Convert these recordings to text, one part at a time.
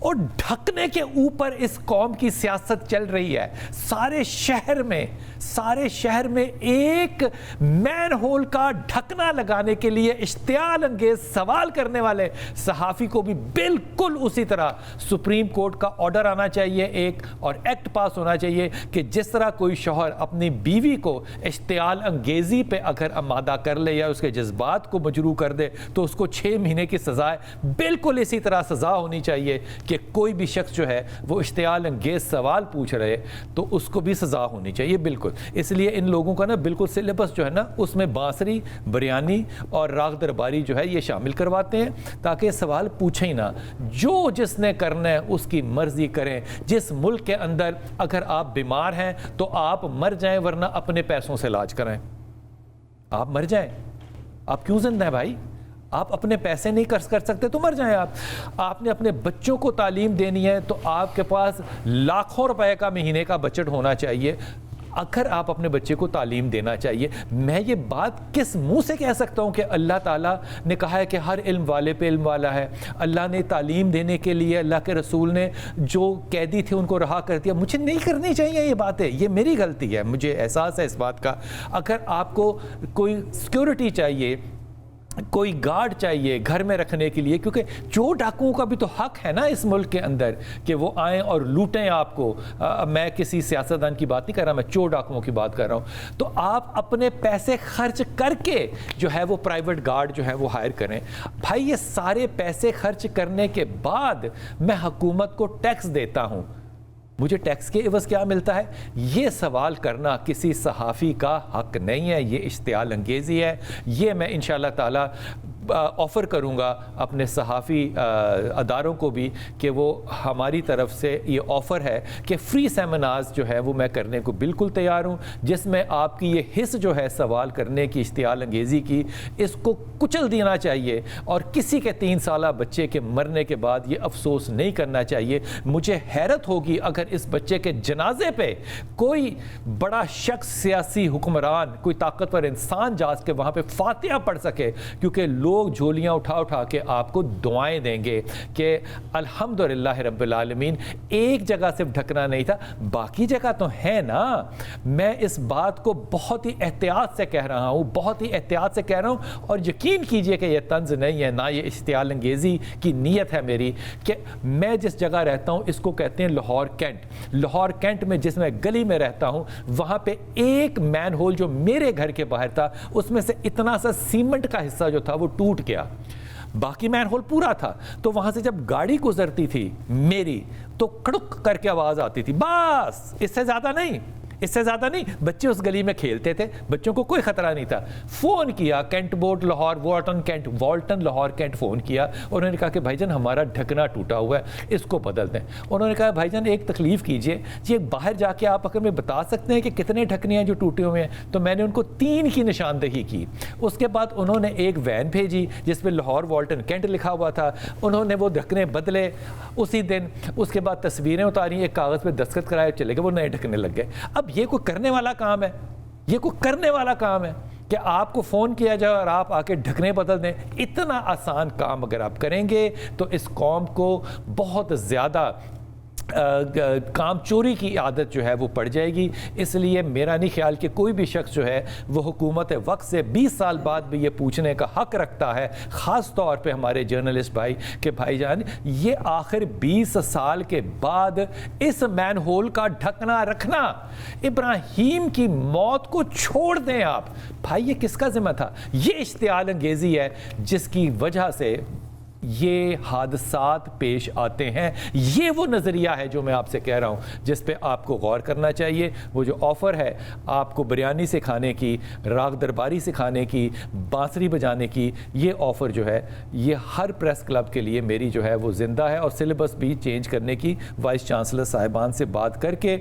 اور ڈھکنے کے اوپر اس قوم کی سیاست چل رہی ہے. سارے شہر میں ایک مین ہول کا ڈھکنا لگانے کے لیے اشتعال انگیز سوال کرنے والے صحافی کو بھی بالکل اسی طرح سپریم کورٹ کا آرڈر آنا چاہیے ایک، اور ایکٹ پاس ہونا چاہیے کہ جس طرح کوئی شوہر اپنی بیوی کو اشتعال انگیزی پہ اگر آمادہ کر لے یا اس کے جذبات کو مجروح کر دے تو اس کو 6 مہینے کی سزا ہے، بالکل اسی طرح سزا ہونی چاہیے کہ کوئی بھی شخص جو ہے وہ اشتعال انگیز سوال پوچھ رہے تو اس کو بھی سزا ہونی چاہیے. بالکل اس لیے ان لوگوں کا نا بالکل سلیبس جو ہے نا اس میں بانسری، بریانی اور راگ درباری جو ہے یہ شامل کرواتے ہیں تاکہ سوال پوچھیں ہی نہ. جو جس نے کرنا ہے اس کی مرضی کریں. جس ملک کے اندر اگر آپ بیمار ہیں تو آپ مر جائیں، ورنہ اپنے پیسوں سے علاج کریں. آپ مر جائیں، آپ کیوں زندہ ہیں بھائی؟ آپ اپنے پیسے نہیں کر سکتے تو مر جائیں. آپ نے اپنے بچوں کو تعلیم دینی ہے تو آپ کے پاس لاکھوں روپے کا مہینے کا بجٹ ہونا چاہیے اگر آپ اپنے بچے کو تعلیم دینا چاہیے. میں یہ بات کس منہ سے کہہ سکتا ہوں کہ اللہ تعالیٰ نے کہا ہے کہ ہر علم والے پہ علم والا ہے. اللہ نے تعلیم دینے کے لیے اللہ کے رسول نے جو قیدی تھے ان کو رہا کر دیا. مجھے نہیں کرنی چاہیے یہ باتیں، یہ میری غلطی ہے، مجھے احساس ہے اس بات کا. اگر آپ کو کوئی سیکیورٹی چاہیے، کوئی گارڈ چاہیے گھر میں رکھنے کے لیے، کیونکہ چور ڈاکوؤں کا بھی تو حق ہے نا اس ملک کے اندر کہ وہ آئیں اور لوٹیں آپ کو. میں کسی سیاستدان کی بات نہیں کر رہا، میں چور ڈاکوؤں کی بات کر رہا ہوں. تو آپ اپنے پیسے خرچ کر کے جو ہے وہ پرائیویٹ گارڈ جو ہے وہ ہائر کریں. بھائی یہ سارے پیسے خرچ کرنے کے بعد میں حکومت کو ٹیکس دیتا ہوں، مجھے ٹیکس کے عوض کیا ملتا ہے؟ یہ سوال کرنا کسی صحافی کا حق نہیں ہے، یہ اشتعال انگیزی ہے. یہ میں انشاءاللہ تعالی آفر کروں گا اپنے صحافی اداروں کو بھی کہ وہ ہماری طرف سے یہ آفر ہے کہ فری سیمینارز جو ہے وہ میں کرنے کو بالکل تیار ہوں، جس میں آپ کی یہ حص جو ہے سوال کرنے کی، اشتعال انگیزی کی، اس کو کچل دینا چاہیے اور کسی کے 3 سالہ بچے کے مرنے کے بعد یہ افسوس نہیں کرنا چاہیے. مجھے حیرت ہوگی اگر اس بچے کے جنازے پہ کوئی بڑا شخص، سیاسی حکمران، کوئی طاقتور انسان جا کے وہاں پہ فاتحہ پڑھ سکے، کیونکہ لوگ جھولیاں اٹھا کے آپ کو دعائیں دیں گے کہ الحمدللہ رب العالمین ایک جگہ سے ڈھکنا نہیں تھا، باقی جگہ تو ہے نا. میں اس بات کو بہت ہی احتیاط سے کہہ رہا ہوں، بہت ہی احتیاط سے کہہ رہا ہوں، اور یقین کیجئے کہ یہ طنز نہیں ہے، نہ یہ اشتعال انگیزی کی نیت ہے میری. کہ میں جس جگہ رہتا ہوں اس کو کہتے ہیں لاہور کینٹ. لاہور کینٹ میں جس میں گلی میں رہتا ہوں وہاں پہ ایک مین ہول جو میرے گھر کے باہر تھا اس میں سے اتنا سا سیمنٹ کا حصہ جو تھا وہ ٹوٹ گیا، باقی مین ہول پورا تھا. تو وہاں سے جب گاڑی گزرتی تھی میری تو کڑک کر کے آواز آتی تھی، بس اس سے زیادہ نہیں. بچے اس گلی میں کھیلتے تھے، بچوں کو کوئی خطرہ نہیں تھا. فون کیا cantt board Lahore, Walton Lahore cantt phone کیا، انہوں نے کہا کہ بھائی جان ہمارا ڈھکنا ٹوٹا ہوا ہے، اس کو بدل دیں. انہوں نے کہا بھائی جان ایک تکلیف کیجئے، یہ باہر جا کے آپ اگر میں بتا سکتے ہیں کہ کتنے ڈھکنے ہیں جو ٹوٹے ہوئے ہیں. تو میں نے ان کو 3 کی نشاندہی کی. اس کے بعد انہوں نے ایک وین بھیجی جس پہ لاہور والٹن کینٹ لکھا ہوا تھا. انہوں نے وہ ڈھکنے بدلے اسی دن. اس کے بعد تصویریں اتاری، ایک کاغذ پہ دستخط کرائے، چلے گئے، وہ نئے ڈھکنے لگ گئے. اب یہ کوئی کرنے والا کام ہے کہ آپ کو فون کیا جائے اور آپ آ کے ڈھکنے بدل دیں. اتنا آسان کام اگر آپ کریں گے تو اس قوم کو بہت زیادہ کام چوری کی عادت جو ہے وہ پڑ جائے گی. اس لیے میرا نہیں خیال کہ کوئی بھی شخص جو ہے وہ حکومت وقت سے 20 سال بعد بھی یہ پوچھنے کا حق رکھتا ہے، خاص طور پہ ہمارے جرنلسٹ بھائی، کہ بھائی جان یہ آخر 20 سال کے بعد اس مین ہول کا ڈھکنا رکھنا، ابراہیم کی موت کو چھوڑ دیں آپ. بھائی یہ کس کا ذمہ تھا؟ یہ اشتعال انگیزی ہے جس کی وجہ سے یہ حادثات پیش آتے ہیں. یہ وہ نظریہ ہے جو میں آپ سے کہہ رہا ہوں جس پہ آپ کو غور کرنا چاہیے. وہ جو آفر ہے آپ کو بریانی سکھانے کی، راگ درباری سکھانے کی، بانسری بجانے کی، یہ آفر جو ہے یہ ہر پریس کلب کے لیے میری جو ہے وہ زندہ ہے. اور سلیبس بھی چینج کرنے کی وائس چانسلر صاحبان سے بات کر کے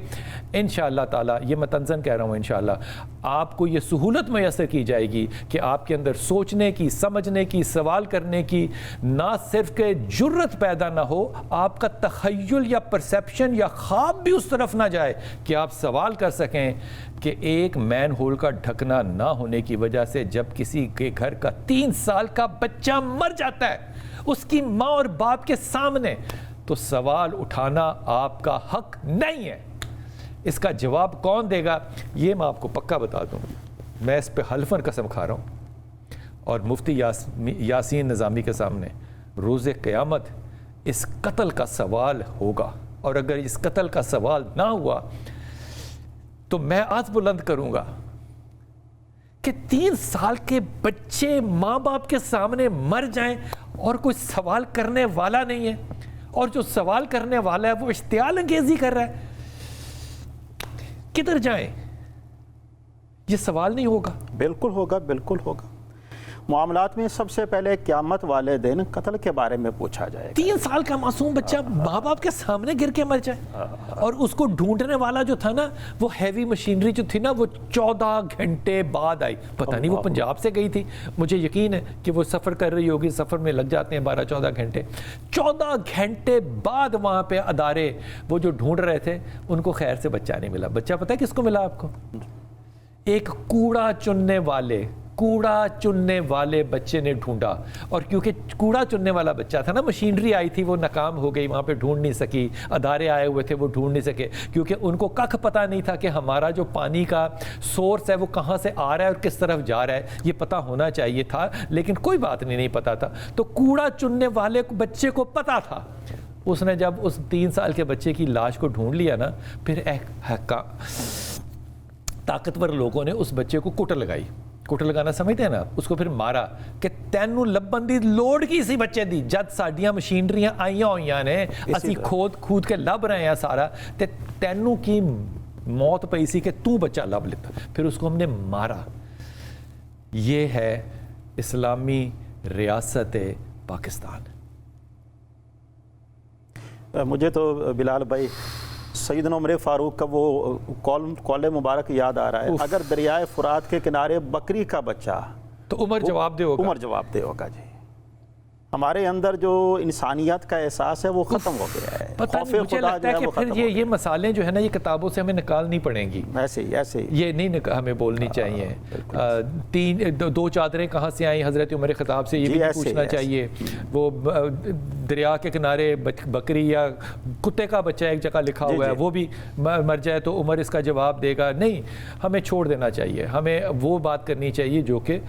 انشاءاللہ تعالی، یہ میں تنزن کہہ رہا ہوں، انشاءاللہ آپ کو یہ سہولت میسر کی جائے گی کہ آپ کے اندر سوچنے کی، سمجھنے کی، سوال کرنے کی نہ صرف کہ جرت پیدا نہ ہو، آپ کا تخیل یا پرسیپشن یا خواب بھی اس طرف نہ جائے کہ آپ سوال کر سکیں کہ ایک مین ہول کا ڈھکنا نہ ہونے کی وجہ سے جب کسی کے گھر کا 3 سال کا بچہ مر جاتا ہے اس کی ماں اور باپ کے سامنے. تو سوال اٹھانا آپ کا حق نہیں ہے۔ اس کا جواب کون دے گا یہ میں آپ کو پکا بتا دوں، میں اس پہ حلفاً قسم کھا رہا ہوں، اور مفتی یاسین نظامی کے سامنے روز قیامت اس قتل کا سوال ہوگا، اور اگر اس قتل کا سوال نہ ہوا تو میں آج بلند کروں گا کہ 3 سال کے بچے ماں باپ کے سامنے مر جائیں اور کوئی سوال کرنے والا نہیں ہے، اور جو سوال کرنے والا ہے وہ اشتعال انگیزی کر رہا ہے، کدھر جائیں؟ یہ سوال نہیں ہوگا؟ بالکل ہوگا، بالکل ہوگا۔ معاملات میں سب سے پہلے قیامت والے دن قتل کے بارے میں پوچھا جائے گا۔ 3 سال کا معصوم بچہ ماں باپ کے سامنے گر کے مر جائے، اور اس کو ڈھونڈنے والا جو تھا نا، وہ ہیوی مشینری جو تھی نا، وہ 14 گھنٹے بعد آئی۔ پتہ نہیں وہ پنجاب سے گئی تھی، مجھے یقین ہے کہ وہ سفر کر رہی ہوگی، سفر میں لگ جاتے ہیں 12-14 گھنٹے۔ 14 گھنٹے بعد وہاں پہ ادارے وہ جو ڈھونڈ رہے تھے ان کو خیر سے بچہ نہیں ملا۔ بچہ پتہ ہے کس کو ملا آپ کو؟ ایک کوڑا چننے والے بچے نے ڈھونڈا، اور کیونکہ کوڑا چننے والا بچہ تھا نا، مشینری آئی تھی وہ ناکام ہو گئی، وہاں پہ ڈھونڈ نہیں سکی، ادارے آئے ہوئے تھے وہ ڈھونڈ نہیں سکے، کیونکہ ان کو ککھ پتہ نہیں تھا کہ ہمارا جو پانی کا سورس ہے وہ کہاں سے آ رہا ہے اور کس طرف جا رہا ہے، یہ پتہ ہونا چاہیے تھا، لیکن کوئی بات نہیں پتہ تھا۔ تو کوڑا چننے والے بچے کو پتہ تھا، اس نے جب اس 3 سال کے بچے کی لاش کو ڈھونڈ لیا نا، پھر طاقتور لوگوں نے اس بچے کو کٹ لگائی۔ کٹ لگانا سمجھتے ہیں نا، اس کو پھر مارا کہ تینوں لبن دی لوڑ کی اسی بچے دی، جد ساڈیاں مشینریاں آئیاں ہوئیاں نے، اسی کھود کے لب رہے ہیں سارا، تے تینوں کی موت پئی سی کہ تو بچہ لب لیتا، پھر اس کو ہم نے مارا۔ یہ ہے اسلامی ریاست پاکستان۔ مجھے تو بلال بھائی سیدنا عمر فاروق کا وہ قول مبارک یاد آ رہا ہے، اگر دریائے فرات کے کنارے بکری کا بچہ تو عمر جواب دے ہوگا۔ عمر جواب دے ہوگا۔ جی، ہمارے اندر جو انسانیت کا احساس ہے وہ ختم ہو گیا ہے، خوف مجھے لگتا ہے کہ پھر یہ مسالیں جو ہے نا، یہ کتابوں سے ہمیں نکالنی پڑیں گی، ایسے ہی یہ نہیں ہمیں بولنی چاہیے۔ 2 چادریں کہاں سے آئیں حضرت عمر خطاب سے، یہ بھی پوچھنا چاہیے۔ وہ دریا کے کنارے بکری یا کتے کا بچہ ایک جگہ لکھا ہوا ہے، وہ بھی مر جائے تو عمر اس کا جواب دے گا؟ نہیں، ہمیں چھوڑ دینا چاہیے، ہمیں وہ بات کرنی چاہیے جو کہ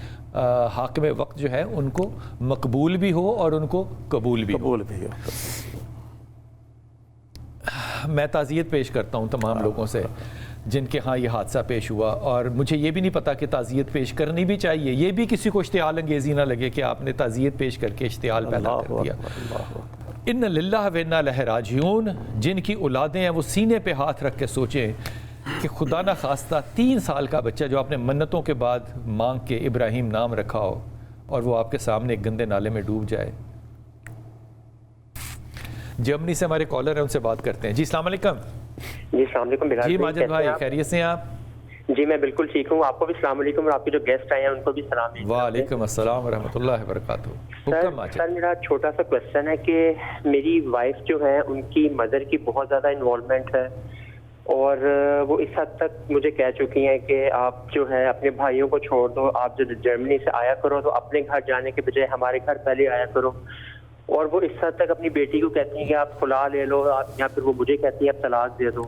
حاکم وقت جو ہے ان کو مقبول بھی ہو اور ان کو قبول بھی ہو۔ میں تعزیت پیش کرتا ہوں تمام لوگوں سے جن کے ہاں یہ حادثہ پیش ہوا، اور مجھے یہ بھی نہیں پتا کہ تعزیت پیش کرنی بھی چاہیے، یہ بھی کسی کو اشتعال انگیزی نہ لگے کہ آپ نے تعزیت پیش کر کے اشتعال پیدا کر دیا۔ ان للہ و انا الیہ راجعون، جن کی اولادیں ہیں وہ سینے پہ ہاتھ رکھ کے سوچیں کہ خدا نہ خواستہ 3 سال کا بچہ جو آپ نے منتوں کے بعد مانگ کے ابراہیم نام رکھا ہو، اور وہ آپ کے سامنے ایک گندے نالے میں ڈوب جائے۔ جرمنی سے ہمارے کالر ہیں، ان سے بات کرتے ہیں۔ جی السلام علیکم۔ جی السلام علیکم بلال جی ماجد بھائی، خیریت سے ہیں آپ؟ جی میں بالکل ٹھیک ہوں، آپ کو بھی السلام علیکم، اور آپ کے جو گیسٹ آئے ہیں ان کو بھی سلام۔ وعلیکم السلام ورحمۃ اللہ وبرکاتہ۔ سر میرا چھوٹا سا کوشچن ہے کہ میری وائف جو ہے ان کی مدر کی بہت زیادہ انوالومنٹ ہے، اور وہ اس حد تک مجھے کہہ چکی ہیں کہ آپ جو ہے اپنے بھائیوں کو چھوڑ دو، آپ جب جرمنی سے آیا کرو تو اپنے گھر جانے کے بجائے ہمارے گھر پہلے آیا کرو، اور وہ اس حد تک اپنی بیٹی کو کہتی ہیں کہ آپ خلا لے لو، یا پھر وہ مجھے کہتی ہیں آپ طلاق دے دو۔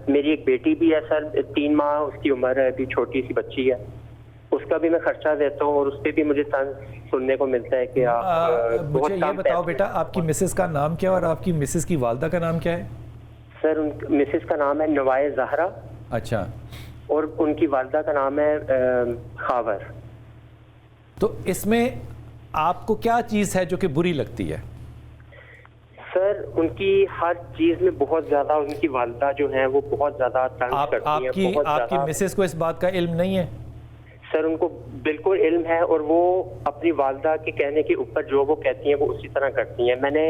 میری ایک بیٹی بھی ہے سر، 3 ماہ اس کی عمر ہے، ابھی چھوٹی سی بچی ہے، اس کا بھی میں خرچہ دیتا ہوں، اور اس پہ بھی مجھے طنز سننے کو ملتا ہے کہ آپ مجھے یہ بتاؤ بیٹا، آپ کی مسز کا نام کیا اور آپ کی مسز کی والدہ کا نام کیا ہے؟ سر مسز کا نام ہے نوائے زہرا۔ اچھا۔ اور ان کی والدہ کا نام ہے خاور۔ تو اس میں آپ کو کیا چیز ہے جو کہ بری لگتی ہے؟ سر ان کی ہر چیز میں بہت زیادہ، ان کی والدہ جو ہیں وہ بہت زیادہ تنگ کرتی ہیں۔ آپ کی مسز کو اس بات کا علم نہیں ہے؟ سر ان کو بالکل علم ہے، اور وہ اپنی والدہ کے کہنے کے اوپر جو وہ کہتی ہیں وہ اسی طرح کرتی ہیں۔ میں نے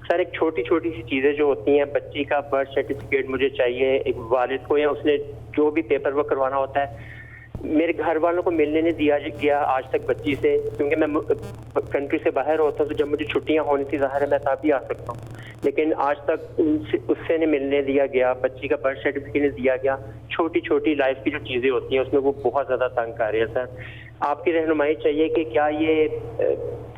سر ایک چھوٹی سی چیزیں جو ہوتی ہیں، بچی کا برتھ سرٹیفکیٹ مجھے چاہیے، ایک والد کو یا اس نے جو بھی پیپر ورک کروانا ہوتا ہے، میرے گھر والوں کو ملنے نہیں دیا گیا آج تک بچی سے، کیونکہ میں کنٹری سے باہر ہوتا ہوں، تو جب مجھے چھٹیاں ہونی تھی ظاہر ہے میں تب بھی آ سکتا ہوں، لیکن آج تک اس سے نہیں ملنے دیا گیا، بچی کا برتھ سرٹیفکیٹ نہیں دیا گیا۔ چھوٹی لائف کی جو چیزیں ہوتی ہیں اس میں وہ بہت زیادہ تنگ کر رہی ہے۔ سر آپ کی رہنمائی چاہیے کہ کیا یہ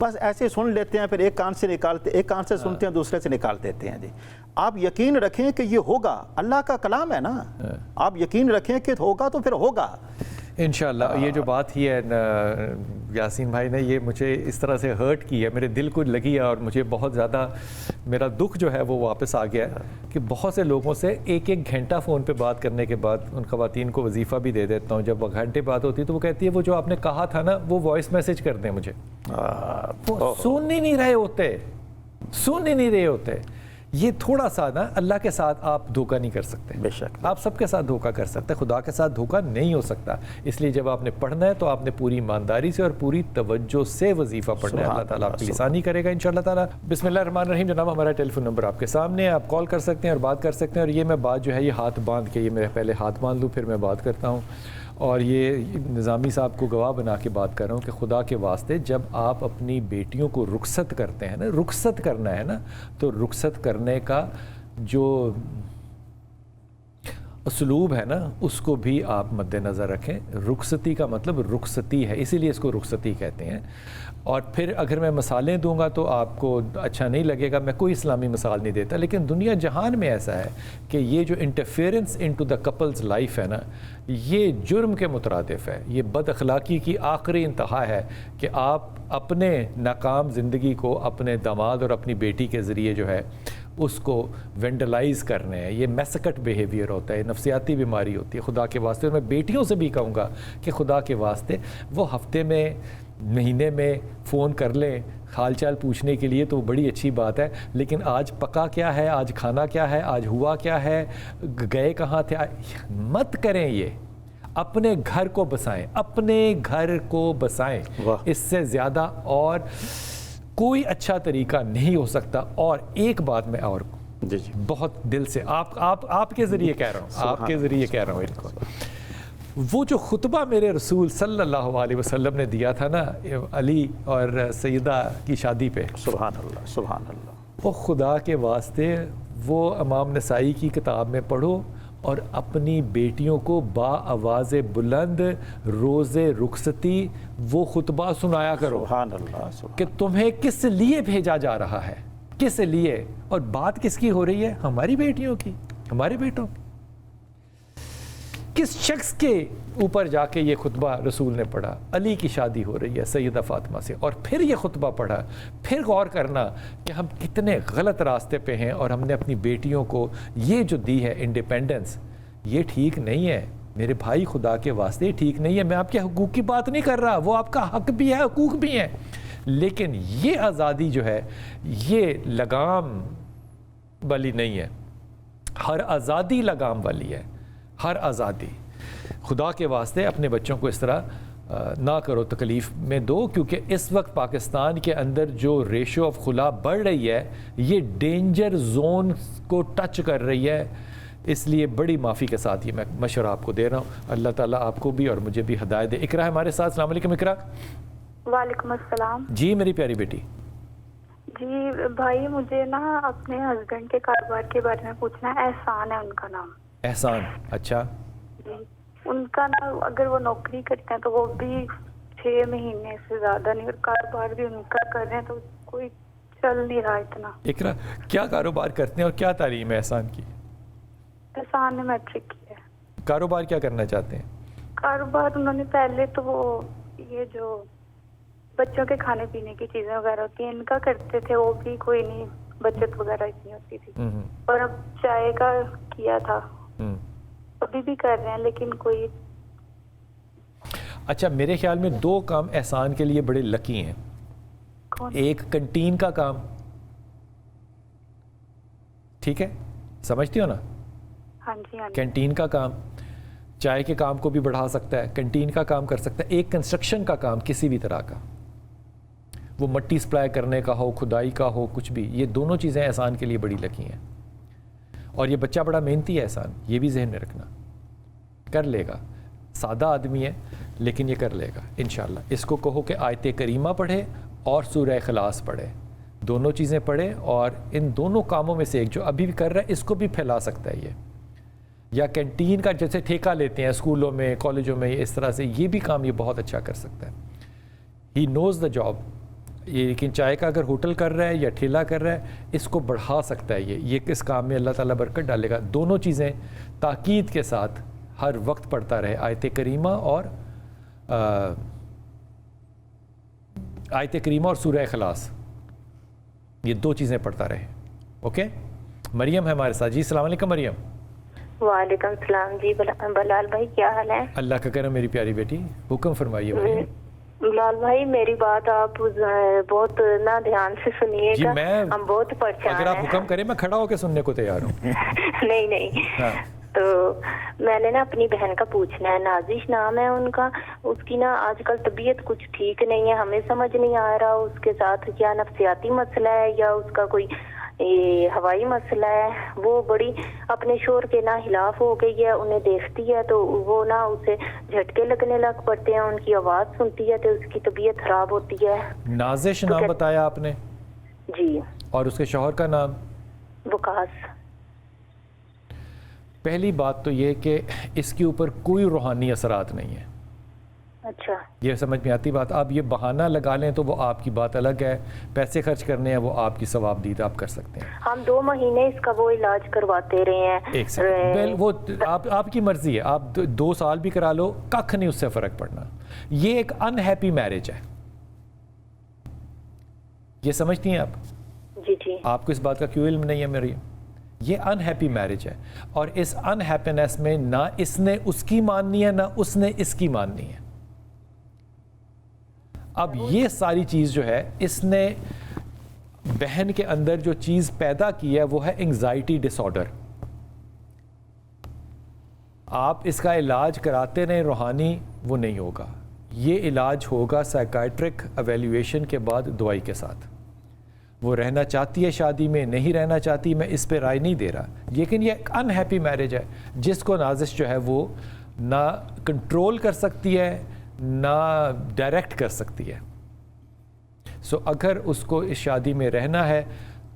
بس ایسے سن لیتے ہیں، پھر ایک کان سے نکالتے، ایک کان سے سنتے ہیں دوسرے سے نکال دیتے ہیں جی. آپ یقین رکھیں کہ یہ ہوگا، اللہ کا کلام ہے نا، آپ یقین رکھیں کہ ہوگا تو پھر ہوگا انشاءاللہ. یہ جو بات ہی ہے یاسین بھائی نے، یہ مجھے اس طرح سے ہرٹ کی ہے، میرے دل کو لگی ہے، اور مجھے بہت زیادہ میرا دکھ جو ہے وہ واپس آ گیا ہے کہ بہت سے لوگوں سے ایک گھنٹہ فون پہ بات کرنے کے بعد ان خواتین کو وظیفہ بھی دے دیتا ہوں. جب گھنٹے بات ہوتی ہے تو وہ کہتی ہے وہ جو آپ نے کہا تھا نا وہ وائس میسج کر دیں مجھے. وہ سن ہی نہیں رہے ہوتے. یہ تھوڑا سا نا اللہ کے ساتھ آپ دھوکہ نہیں کر سکتے. بے شک آپ سب کے ساتھ دھوکہ کر سکتے، خدا کے ساتھ دھوکہ نہیں ہو سکتا. اس لیے جب آپ نے پڑھنا ہے تو آپ نے پوری ایمانداری سے اور پوری توجہ سے وظیفہ پڑھنا ہے. اللہ تعالیٰ آپ کی آسانی کرے گا انشاءاللہ تعالیٰ. بسم اللہ الرحمن الرحیم. جناب ہمارا ٹیلی فون نمبر آپ کے سامنے ہے، آپ کال کر سکتے ہیں اور بات کر سکتے ہیں. اور یہ میں بات جو ہے یہ ہاتھ باندھ کے، یہ میں پہلے ہاتھ باندھ لوں پھر میں بات کرتا ہوں. اور یہ نظامی صاحب کو گواہ بنا کے بات کر رہا ہوں کہ خدا کے واسطے جب آپ اپنی بیٹیوں کو رخصت کرتے ہیں نا، رخصت کرنا ہے نا، تو رخصت کرنے کا جو اسلوب ہے نا اس کو بھی آپ مد نظر رکھیں. رخصتی کا مطلب رخصتی ہے، اسی لیے اس کو رخصتی کہتے ہیں. اور پھر اگر میں مثالیں دوں گا تو آپ کو اچھا نہیں لگے گا، میں کوئی اسلامی مثال نہیں دیتا، لیکن دنیا جہان میں ایسا ہے کہ یہ جو interference into the couples life ہے نا، یہ جرم کے مترادف ہے. یہ بد اخلاقی کی آخری انتہا ہے کہ آپ اپنے ناکام زندگی کو اپنے داماد اور اپنی بیٹی کے ذریعے جو ہے اس کو وینڈلائز کرنے ہیں. یہ میسکٹ بیہیویئر ہوتا ہے، نفسیاتی بیماری ہوتی ہے. خدا کے واسطے، اور میں بیٹیوں سے بھی کہوں گا کہ خدا کے واسطے وہ ہفتے میں مہینے میں فون کر لیں حال چال پوچھنے کے لیے تو بڑی اچھی بات ہے، لیکن آج پکا کیا ہے، آج کھانا کیا ہے، آج ہوا کیا ہے، گئے کہاں تھے، مت کریں. یہ اپنے گھر کو بسائیں، اپنے گھر کو بسائیں. اس سے زیادہ اور کوئی اچھا طریقہ نہیں ہو سکتا. اور ایک بات میں اور جی بہت دل سے آپ کے ذریعے کہہ رہا ہوں، آپ کے ذریعے کہہ رہا ہوں ان کو، وہ جو خطبہ میرے رسول صلی اللہ علیہ وسلم نے دیا تھا نا علی اور سیدہ کی شادی پہ، سبحان اللہ سبحان اللہ، وہ خدا کے واسطے وہ امام نسائی کی کتاب میں پڑھو اور اپنی بیٹیوں کو با آواز بلند روز رخصتی وہ خطبہ سنایا کرو. سبحان اللہ سبحان کہ تمہیں کس لیے بھیجا جا رہا ہے، کس لیے، اور بات کس کی ہو رہی ہے، ہماری بیٹیوں کی، ہمارے بیٹوں کی. کس شخص کے اوپر جا کے یہ خطبہ رسول نے پڑھا؟ علی کی شادی ہو رہی ہے سیدہ فاطمہ سے، اور پھر یہ خطبہ پڑھا. پھر غور کرنا کہ ہم کتنے غلط راستے پہ ہیں، اور ہم نے اپنی بیٹیوں کو یہ جو دی ہے انڈیپینڈنس، یہ ٹھیک نہیں ہے میرے بھائی. خدا کے واسطے ٹھیک نہیں ہے. میں آپ کے حقوق کی بات نہیں کر رہا، وہ آپ کا حق بھی ہے، حقوق بھی ہیں، لیکن یہ آزادی جو ہے یہ لگام والی نہیں ہے. ہر آزادی لگام والی ہے، ہر آزادی. خدا کے واسطے اپنے بچوں کو اس طرح نہ کرو، تکلیف میں دو، کیونکہ اس وقت پاکستان کے اندر جو ریشو آف خلا بڑھ رہی ہے یہ ڈینجر زون کو ٹچ کر رہی ہے. اس لیے بڑی معافی کے ساتھ یہ میں مشورہ آپ کو دے رہا ہوں. اللہ تعالیٰ آپ کو بھی اور مجھے بھی ہدایت دے. اقرا ہمارے ساتھ. السلام علیکم اقرا. وعلیکم السلام. جی میری پیاری بیٹی. جی بھائی مجھے نا اپنے ہسبینڈ کے کاروبار کے بارے میں پوچھنا ہے. احسان ہے ان کا نام. احسان. اچھا. جی ان کا نا اگر وہ نوکری کرتے ہیں تو وہ بھی 6 مہینے سے زیادہ نہیں، اور کاروبار بھی ان کا کر رہے ہیں تو کوئی چل نہیں رہا اتنا. اقرا کیا کاروبار کرتے ہیں اور کیا تعلیم ہے احسان کی؟ احسان نے میٹرک کی ہے. کاروبار کیا کرنا چاہتے ہیں؟ کاروبار انہوں نے پہلے تو وہ یہ جو بچوں کے کھانے پینے کی چیزیں وغیرہ ہوتی ہیں ان کا کرتے تھے، وہ بھی کوئی نہیں بچت وغیرہ اتنی ہوتی تھی. اور اب چائے کا کیا تھا، ابھی بھی کر رہے ہیں لیکن کوئی. اچھا میرے خیال میں 2 کام احسان کے لیے بڑے لکی ہیں. ایک کنٹین کا کام، ٹھیک ہے سمجھتی ہو نا؟ ہاں جی ہاں جی. کینٹین کا کام چائے کے کام کو بھی بڑھا سکتا ہے، کنٹین کا کام کر سکتا ہے. ایک کنسٹرکشن کا کام کسی بھی طرح کا، وہ مٹی سپلائی کرنے کا ہو، کھدائی کا ہو، کچھ بھی، یہ دونوں چیزیں احسان کے لیے بڑی لکی ہیں. اور یہ بچہ بڑا محنتی ہے احسان، یہ بھی ذہن میں رکھنا. کر لے گا، سادہ آدمی ہے لیکن یہ کر لے گا انشاءاللہ. اس کو کہو کہ آیت کریمہ پڑھے اور سورہ اخلاص پڑھے، دونوں چیزیں پڑھے، اور ان دونوں کاموں میں سے ایک جو ابھی بھی کر رہا ہے اس کو بھی پھیلا سکتا ہے یہ. یا کینٹین کا جیسے ٹھیکہ لیتے ہیں اسکولوں میں کالجوں میں، اس طرح سے یہ بھی کام یہ بہت اچھا کر سکتا ہے. ہی نوز دا جاب. یہ لیکن چائے کا اگر ہوٹل کر رہا ہے یا ٹھیلا کر رہا ہے اس کو بڑھا سکتا ہے. یہ کس کام میں اللہ تعالیٰ برکت ڈالے گا. دونوں چیزیں تاکید کے ساتھ ہر وقت پڑھتا رہے, آیت کریمہ اور سورہ اخلاص, یہ 2 چیزیں پڑھتا رہے. اوکے, مریم ہے ہمارے ساتھ. جی السلام علیکم مریم. وعلیکم السلام. جی بلال بھائی کیا حال ہے؟ اللہ کا کرم میری پیاری بیٹی, حکم فرمائیے. بلال بھائی میری بات آپ بہت نہ دھیان سے سنیے جی گا, میں ہم بہت پریشان ہیں. اگر آپ حکم کریں میں کھڑا ہو کے سننے کو تیار ہوں. نہیں ہاں. تو میں نے نا اپنی بہن کا پوچھنا ہے, نازش نام ہے ان کا. اس کی نا آج کل طبیعت کچھ ٹھیک نہیں ہے, ہمیں سمجھ نہیں آ رہا اس کے ساتھ کیا نفسیاتی مسئلہ ہے یا اس کا کوئی ہوائی مسئلہ ہے. وہ بڑی اپنے شور کے نا خلاف ہو گئی ہے, انہیں دیکھتی ہے تو وہ نا اسے جھٹکے لگنے لگ پڑتے ہیں, ان کی آواز سنتی ہے تو اس کی طبیعت خراب ہوتی ہے. نازش نام بتایا آپ نے؟ جی. اور اس کے شوہر کا نام؟ وقاص. پہلی بات تو یہ کہ اس کے اوپر کوئی روحانی اثرات نہیں ہے. اچھا. یہ سمجھ میں آتی بات. آپ یہ بہانہ لگا لیں تو وہ آپ کی بات الگ ہے, پیسے خرچ کرنے ہیں وہ آپ کی ثواب دید آپ کر سکتے ہیں. ہم 2 مہینے اس کا وہ علاج کرواتے رہے ہیں. ایک سیکنڈ, وہ آپ کی مرضی ہے, آپ 2 سال بھی کرا لو, ککھ نہیں اس سے فرق پڑنا. یہ ایک انہیپی میرج ہے, یہ سمجھتی ہیں آپ؟ جی جی. آپ کو اس بات کا کیوں علم نہیں ہے میری؟ یہ انہیپی میرج ہے, اور اس انہیپینس میں نہ اس نے اس کی ماننی ہے نہ اس نے اس کی ماننی ہے. اب یہ ساری چیز جو ہے اس نے بہن کے اندر جو چیز پیدا کی ہے وہ ہے انگزائٹی ڈس آرڈر. آپ اس کا علاج کراتے رہیں روحانی, وہ نہیں ہوگا. یہ علاج ہوگا سائیکائٹرک ایویلیویشن کے بعد دوائی کے ساتھ. وہ رہنا چاہتی ہے شادی میں, نہیں رہنا چاہتی, میں اس پہ رائے نہیں دے رہا, لیکن یہ ایک انہیپی میرج ہے جس کو نازش جو ہے وہ نہ کنٹرول کر سکتی ہے نہ ڈائریکٹ کر سکتی ہے. سو اگر اس کو اس شادی میں رہنا ہے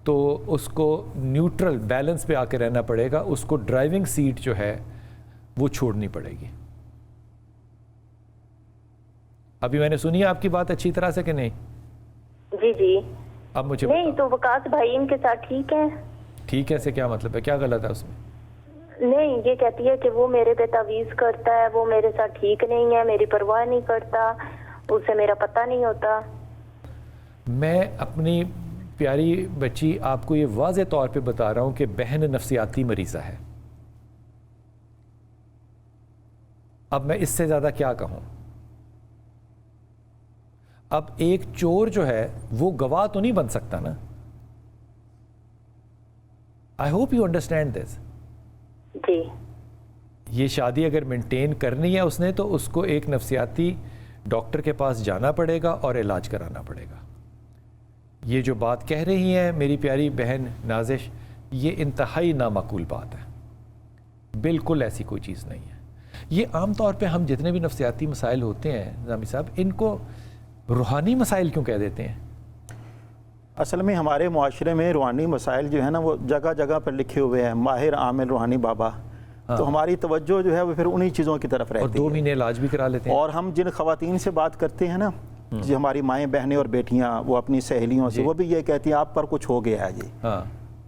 تو اس کو نیوٹرل بیلنس پہ آ کے رہنا پڑے گا. اس کو ڈرائیونگ سیٹ جو ہے وہ چھوڑنی پڑے گی. ابھی میں نے سنی ہے آپ کی بات اچھی طرح سے کہ نہیں؟ جی جی. اب مجھے نہیں تو وقاص بھائی ان کے ساتھ ٹھیک ہے. ٹھیک ہے سے کیا مطلب ہے, کیا غلط ہے اس میں؟ نہیں, یہ کہتی ہے کہ وہ میرے پہ تعویذ کرتا ہے, وہ میرے ساتھ ٹھیک نہیں ہے, میری پرواہ نہیں کرتا, اسے میرا پتہ نہیں ہوتا. میں اپنی پیاری بچی آپ کو یہ واضح طور پہ بتا رہا ہوں کہ بہن نفسیاتی مریضہ ہے. اب میں اس سے زیادہ کیا کہوں؟ اب ایک چور جو ہے وہ گواہ تو نہیں بن سکتا نا. I hope you understand this. جی. یہ شادی اگر مینٹین کرنی ہے اس نے تو اس کو ایک نفسیاتی ڈاکٹر کے پاس جانا پڑے گا اور علاج کرانا پڑے گا. یہ جو بات کہہ رہی ہیں میری پیاری بہن نازش, یہ انتہائی نامعقول بات ہے. بالکل ایسی کوئی چیز نہیں ہے. یہ عام طور پہ ہم جتنے بھی نفسیاتی مسائل ہوتے ہیں نظامی صاحب, ان کو روحانی مسائل کیوں کہہ دیتے ہیں؟ اصل میں ہمارے معاشرے میں روحانی مسائل جو ہے نا وہ جگہ جگہ پر لکھے ہوئے ہیں, ماہر عامل روحانی بابا. تو ہماری توجہ جو ہے وہ پھر انہی چیزوں کی طرف رہتی ہے. اور 2 مہینے علاج بھی کرا لیتے ہیں. اور ہم جن خواتین سے بات کرتے ہیں نا, جو ہماری مائیں بہنیں اور بیٹیاں, وہ اپنی سہیلیوں سے وہ بھی یہ کہتی ہیں آپ پر کچھ ہو گیا ہے جی.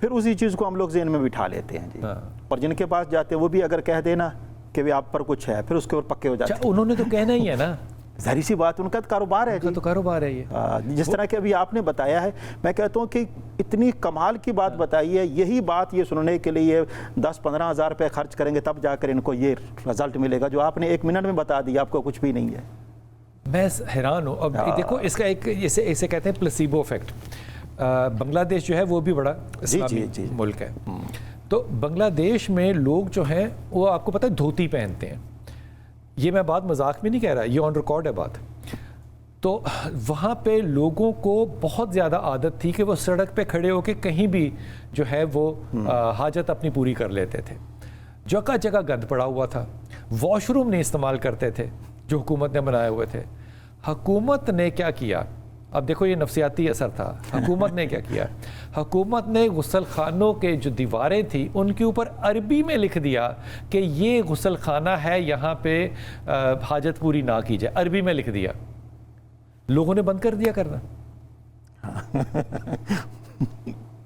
پھر اسی چیز کو ہم لوگ ذہن میں بٹھا لیتے ہیں جی. اور جن کے پاس جاتے ہیں وہ بھی اگر کہہ دینا کہ آپ پر کچھ ہے, پھر اس کے اوپر پکے ہو جاتے ہیں. انہوں نے تو کہنا ہی ہے نا, ظاہری سی بات, ان کا کاروبار ہے. تو کاروبار ہے یہ. جس طرح کہ ابھی آپ نے بتایا ہے, میں کہتا ہوں کہ اتنی کمال کی بات بتائی ہے. یہی بات یہ سننے کے لیے 10-15 ہزار روپے خرچ کریں گے تب جا کر ان کو یہ رزلٹ ملے گا, جو آپ نے 1 منٹ میں بتا دیا آپ کو کچھ بھی نہیں ہے. میں حیران ہوں. اب دیکھو اس کا ایک اسے کہتے ہیں پلاسیبو افیکٹ. بنگلہ دیش جو ہے وہ بھی بڑا اسلامی ملک ہے. تو بنگلہ دیش میں لوگ جو ہیں وہ آپ کو پتہ ہے دھوتی پہنتے ہیں. یہ میں بات مذاق میں نہیں کہہ رہا, یہ آن ریکارڈ ہے بات. تو وہاں پہ لوگوں کو بہت زیادہ عادت تھی کہ وہ سڑک پہ کھڑے ہو کے کہیں بھی جو ہے وہ حاجت اپنی پوری کر لیتے تھے. جگہ جگہ گند پڑا ہوا تھا. واش روم نہیں استعمال کرتے تھے جو حکومت نے بنائے ہوئے تھے. حکومت نے کیا کیا؟ اب دیکھو یہ نفسیاتی اثر تھا. حکومت نے کیا کیا؟ حکومت نے غسل خانوں کے جو دیواریں تھیں ان کے اوپر عربی میں لکھ دیا کہ یہ غسل خانہ ہے, یہاں پہ حاجت پوری نہ کی جائے. عربی میں لکھ دیا. لوگوں نے بند کر دیا کرنا.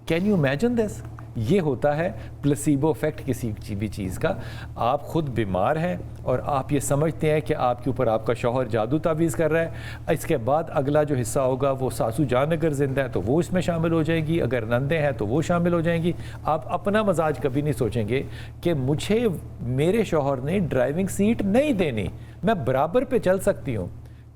Can you imagine this? یہ ہوتا ہے پلسیبو افیکٹ کسی بھی چیز کا. آپ خود بیمار ہیں اور آپ یہ سمجھتے ہیں کہ آپ کے اوپر آپ کا شوہر جادو تعویذ کر رہا ہے. اس کے بعد اگلا جو حصہ ہوگا وہ ساسو جان اگر زندہ ہے تو وہ اس میں شامل ہو جائے گی, اگر نندیں ہیں تو وہ شامل ہو جائیں گی. آپ اپنا مزاج کبھی نہیں سوچیں گے کہ مجھے میرے شوہر نے ڈرائیونگ سیٹ نہیں دینی, میں برابر پہ چل سکتی ہوں,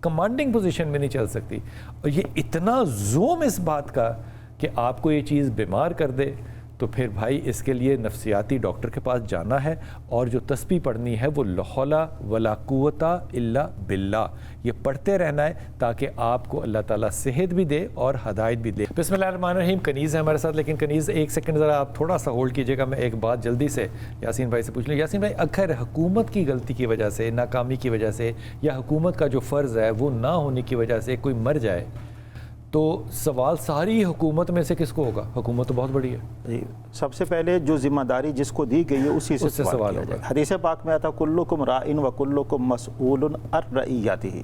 کمانڈنگ پوزیشن میں نہیں چل سکتی. اور یہ اتنا زوم اس بات کا کہ آپ کو یہ چیز بیمار کر دے, تو پھر بھائی اس کے لیے نفسیاتی ڈاکٹر کے پاس جانا ہے, اور جو تسبیح پڑھنی ہے وہ لا حول ولا قوت الا باللہ, یہ پڑھتے رہنا ہے تاکہ آپ کو اللہ تعالیٰ صحت بھی دے اور ہدایت بھی دے. بسم اللہ الرحمن الرحیم. کنیز ہے ہمارے ساتھ, لیکن کنیز ایک سیکنڈ ذرا آپ تھوڑا سا ہولڈ کیجیے گا, میں ایک بات جلدی سے یاسین بھائی سے پوچھ لیں. یاسین بھائی, اگر حکومت کی غلطی کی وجہ سے, ناکامی کی وجہ سے, یا حکومت کا جو فرض ہے وہ نہ ہونے کی وجہ سے کوئی مر جائے, تو سوال ساری حکومت میں سے کس کو ہوگا؟ حکومت تو بہت بڑی ہے. جی, سب سے پہلے جو ذمہ داری جس کو دی گئی ہے اسی سے سوال ہوگا. حدیث پاک میں آتا کلکم راعٍ و کلکم مسئول عن رعیتہ.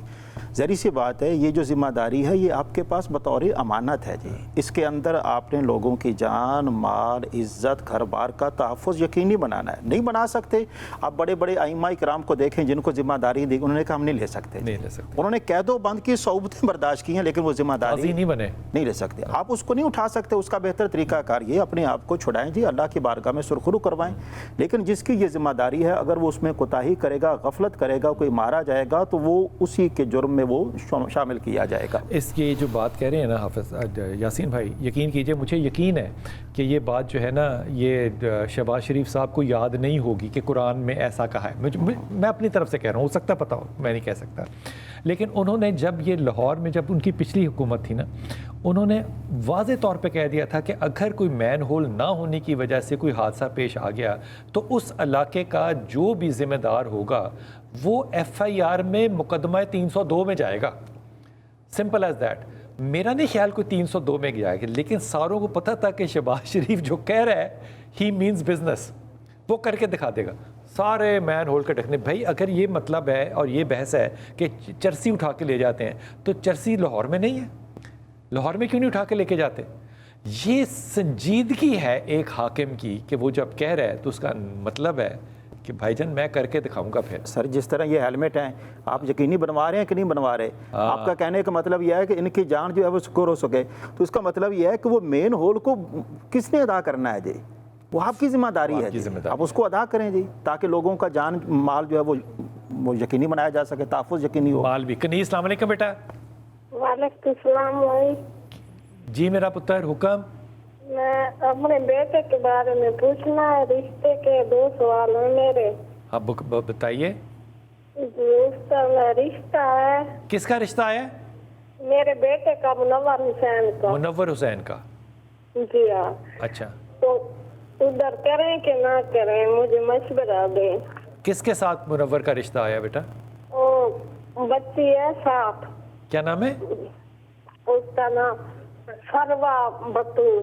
ذری سی بات ہے, یہ جو ذمہ داری ہے یہ آپ کے پاس بطور امانت ہے. جی, اس کے اندر آپ نے لوگوں کی جان, مال, عزت, گھر بار کا تحفظ یقینی بنانا ہے. نہیں بنا سکتے. آپ بڑے بڑے ائمہ کرام کو دیکھیں جن کو ذمہ داری دی, انہوں نے کہا ہم نہیں لے سکتے. انہوں نے قید و بند کی صعوبتیں برداشت کی ہیں, لیکن وہ ذمہ داری نہیں لے سکتے. آپ اس کو نہیں اٹھا سکتے. اس کا بہتر طریقہ کار یہ اپنے آپ کو چھڑائیں جی, اللہ کی بارگاہ میں سرخرو کروائیں. لیکن جس کی یہ ذمہ داری ہے, اگر وہ اس میں کوتاہی کرے گا, غفلت کرے گا, کوئی مارا جائے گا, تو وہ اسی کے جرم میں وہ شامل کیا جائے گا. اس کی جو بات کہہ رہے ہیں نا حافظ یاسین بھائی, یقین کیجئے, مجھے یقین ہے کہ یہ بات جو ہے نا یہ شہباز شریف صاحب کو یاد نہیں ہوگی کہ قرآن میں ایسا کہا ہے. میں اپنی طرف سے کہہ رہا ہوں, ہو سکتا پتہ ہو, میں نہیں کہہ سکتا. لیکن انہوں نے جب یہ لاہور میں, جب ان کی پچھلی حکومت تھی نا, انہوں نے واضح طور پہ کہہ دیا تھا کہ اگر کوئی مین ہول نہ ہونے کی وجہ سے کوئی حادثہ پیش آ گیا تو اس علاقے کا جو بھی ذمہ دار ہوگا وہ ایف آئی آر میں مقدمہ 302 میں جائے گا. Simple as that. میرا نہیں خیال کوئی 302 میں جائے گا, لیکن ساروں کو پتہ تھا کہ شہباز شریف جو کہہ رہا ہے ہی مینز بزنس, وہ کر کے دکھا دے گا. سارے مین ہول کے ڈھکنے. بھائی اگر یہ مطلب ہے اور یہ بحث ہے کہ چرسی اٹھا کے لے جاتے ہیں, تو چرسی لاہور میں نہیں ہے, لاہور میں کیوں نہیں اٹھا کے لے کے جاتے؟ یہ سنجیدگی ہے ایک حاکم کی کہ وہ جب کہہ رہا ہے تو اس کا مطلب ہے کہ بھائی جان میں کر کے دکھاؤں گا. پھر سر جس طرح یہ ہیلمٹ ہیں, آپ یقینی بنوا رہے ہیں کہ نہیں بنوا رہے؟ آپ کا کہنے کا مطلب یہ ہے کہ ان کی جان جو ہے وہ سکور ہو سکے, تو اس کا مطلب یہ ہے کہ وہ مین ہول کو کس نے ادا کرنا ہے؟ جی, وہ آپ کی ذمہ داری ہے. آپ اس کو ادا کریں جی, تاکہ لوگوں کا جان مال جو ہے وہ یقینی بنایا جا سکے, تحفظ یقینی ہو. مال بھی. کنیز السلام علیکم بیٹا. وعلیکم السلام. جی میرا پتر, حکم. میں اپنے بیٹے کے بارے میں پوچھنا ہے, رشتے کے 2 سوال ہیں میرے. آپ بتائیے. رشتہ ہے. کس کا رشتہ ہے؟ میرے بیٹے کا, منور حسین کا. منور حسین کا. جی ہاں. اچھا, تو ادھر کریں کہ نہ کریں, مجھے مشورہ دیں. کس کے ساتھ منور کا رشتہ آیا بیٹا؟ بچی ہے 7. کیا نام ہے اس کا؟ نام سروا بطول.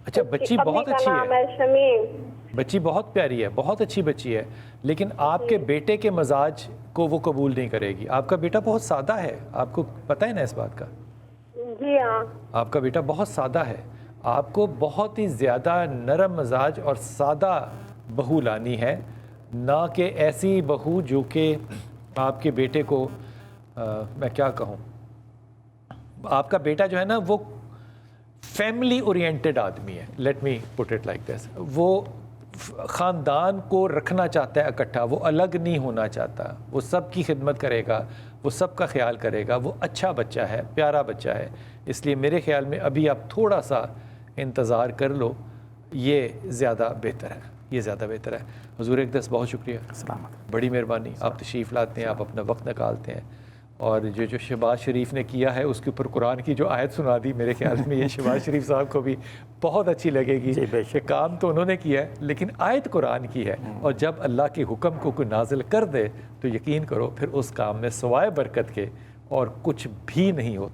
اچھا, بچی بہت اچھی ہے, شمیم. بچی بہت پیاری ہے, بہت اچھی بچی ہے, لیکن آپ کے بیٹے کے مزاج کو وہ قبول نہیں کرے گی. آپ کا بیٹا بہت سادہ ہے, آپ کو پتہ ہے نا اس بات کا؟ جی ہاں. آپ کا بیٹا بہت سادہ ہے, آپ کو بہت ہی زیادہ نرم مزاج اور سادہ بہو لانی ہے, نہ کہ ایسی بہو جو کہ آپ کے بیٹے کو میں کیا کہوں, آپ کا بیٹا جو ہے نا وہ فیملی اورینٹڈ آدمی ہے. Let me put it like this. وہ خاندان کو رکھنا چاہتا ہے اکٹھا, وہ الگ نہیں ہونا چاہتا, وہ سب کی خدمت کرے گا, وہ سب کا خیال کرے گا. وہ اچھا بچہ ہے, پیارا بچہ ہے. اس لیے میرے خیال میں ابھی آپ تھوڑا سا انتظار کر لو, یہ زیادہ بہتر ہے, یہ زیادہ بہتر ہے. حضور اقدس بہت شکریہ, بڑی مہربانی, آپ تشریف لاتے ہیں, آپ اپنا وقت نکالتے ہیں, اور جو شہباز شریف نے کیا ہے اس کے اوپر قرآن کی جو آیت سنا دی, میرے خیال میں یہ شہباز شریف صاحب کو بھی بہت اچھی لگے گی کہ کام تو انہوں نے کیا ہے لیکن آیت قرآن کی ہے, اور جب اللہ کے حکم کو کوئی نازل کر دے تو یقین کرو پھر اس کام میں سوائے برکت کے اور کچھ بھی نہیں ہوتا.